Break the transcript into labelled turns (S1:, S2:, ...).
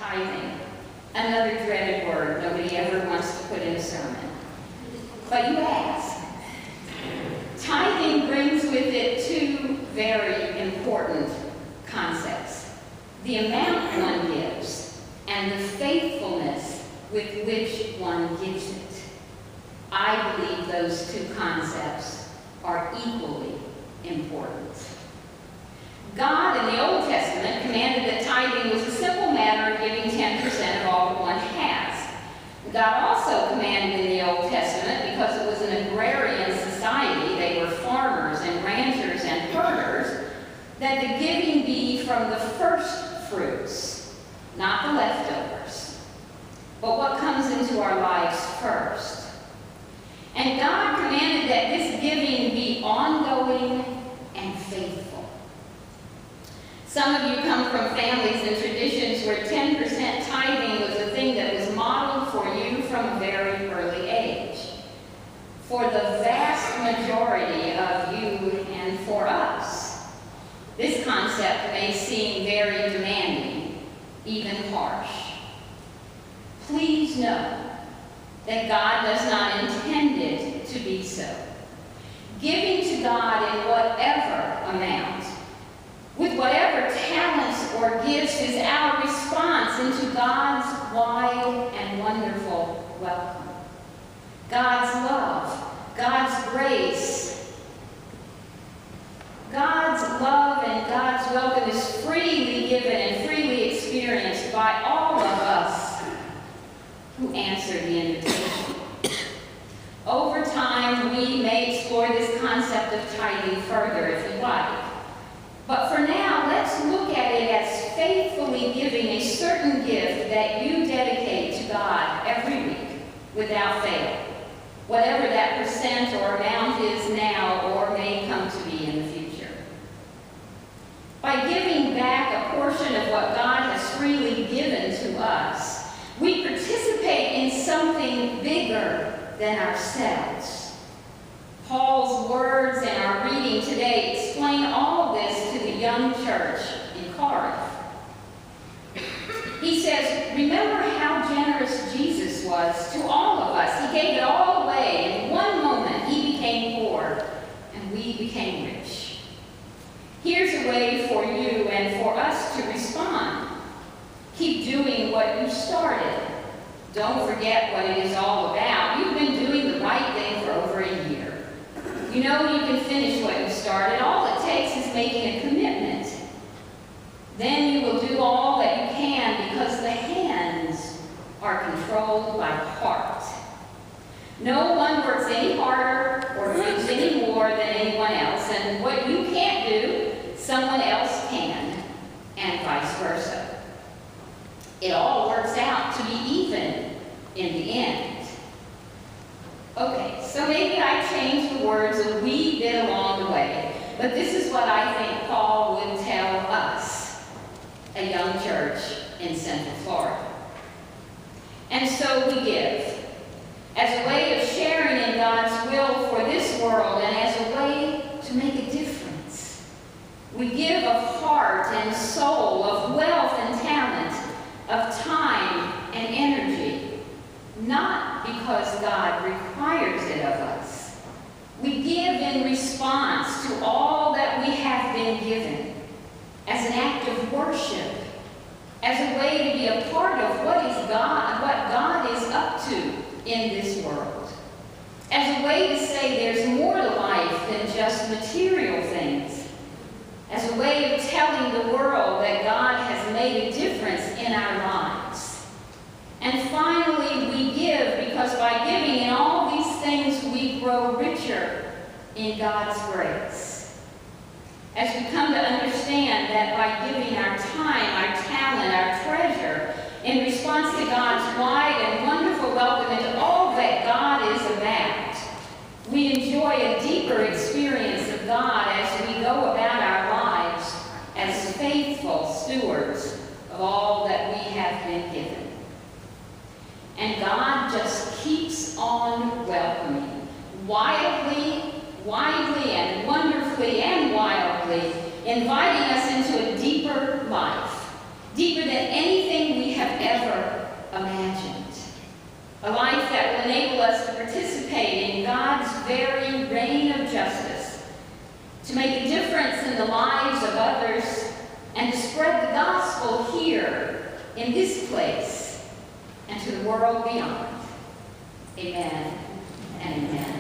S1: tithing. Another dreaded word nobody ever wants to put in a sermon. But you ask. Tithing brings with it two very important concepts: the amount one gives and the faithfulness with which one gives it. I believe those two concepts are equally important. God in the Old Testament commanded that tithing was a simple matter of giving 10% of all that one has. God also commanded in the Old Testament, because it was an agrarian society, they were farmers and ranchers and herders, that the giving be from the first fruits, not the leftovers, but what comes into our lives first. And God commanded that this giving be ongoing and faithful. Some of you come from families and traditions where 10% tithing was a thing that was modeled for you from a very early age. For the vast majority of you and for us, this concept may seem very demanding, even harsh. Please know that God does not intend it to be so. Giving to God in whatever amount, with whatever talents or gifts, is our response into God's wide and wonderful welcome. God's love, God's grace. God's love and God's welcome is freely given and freely experienced by all of us who answer the invitation. Over time, we may explore this concept of tithing further if you like. But for now, let's look at it as faithfully giving a certain gift that you dedicate to God every week without fail, whatever that percent or amount is now or may come to be in the future. By giving back a portion of what God has freely given to us, we participate in something bigger than ourselves. Paul's words in our reading today explain all this to the young church in Corinth. He says, remember how generous Jesus was to all of us. He gave it all away. In one moment, he became poor, and we became rich. Here's a way for you and for us to respond. Keep doing what you started. Don't forget what it is all about. You've been doing the right thing for over a year. You know you can finish what you started. All it takes is making a commitment. Then you will do all that you can because the hands are controlled by heart. No one works any harder or gives any more than anyone else, and what you can't do, someone else can, and vice versa. It all works out to be even in the end. Okay, so maybe I changed the words a wee bit along the way, but this is what I think Paul would tell us, a young church in Central Florida. And so we give, as a way of sharing in God's will for this world and as a way to make a difference. We give of heart and soul, of wealth and talent, of time and energy, not because God requires it of us. We give in response to all that we have been given, as an act of worship, as a way to be a part of what God is up to in this world, as a way to say there's more to life than just material things, as a way of telling the world that God has made a difference in our lives. And finally, we give because by giving in all these things, we grow richer in God's grace. As we come to understand that by giving our time, our talent, our treasure, in response to God's wide and wonderful welcome into all that God is about, we enjoy a deeper experience of God as we go about our lives as faithful stewards of all that we have been given. And God just keeps on welcoming, widely and wonderfully and wildly, inviting us into a deeper life, deeper than anything we have to make a difference in the lives of others, and to spread the gospel here in this place and to the world beyond. Amen and amen.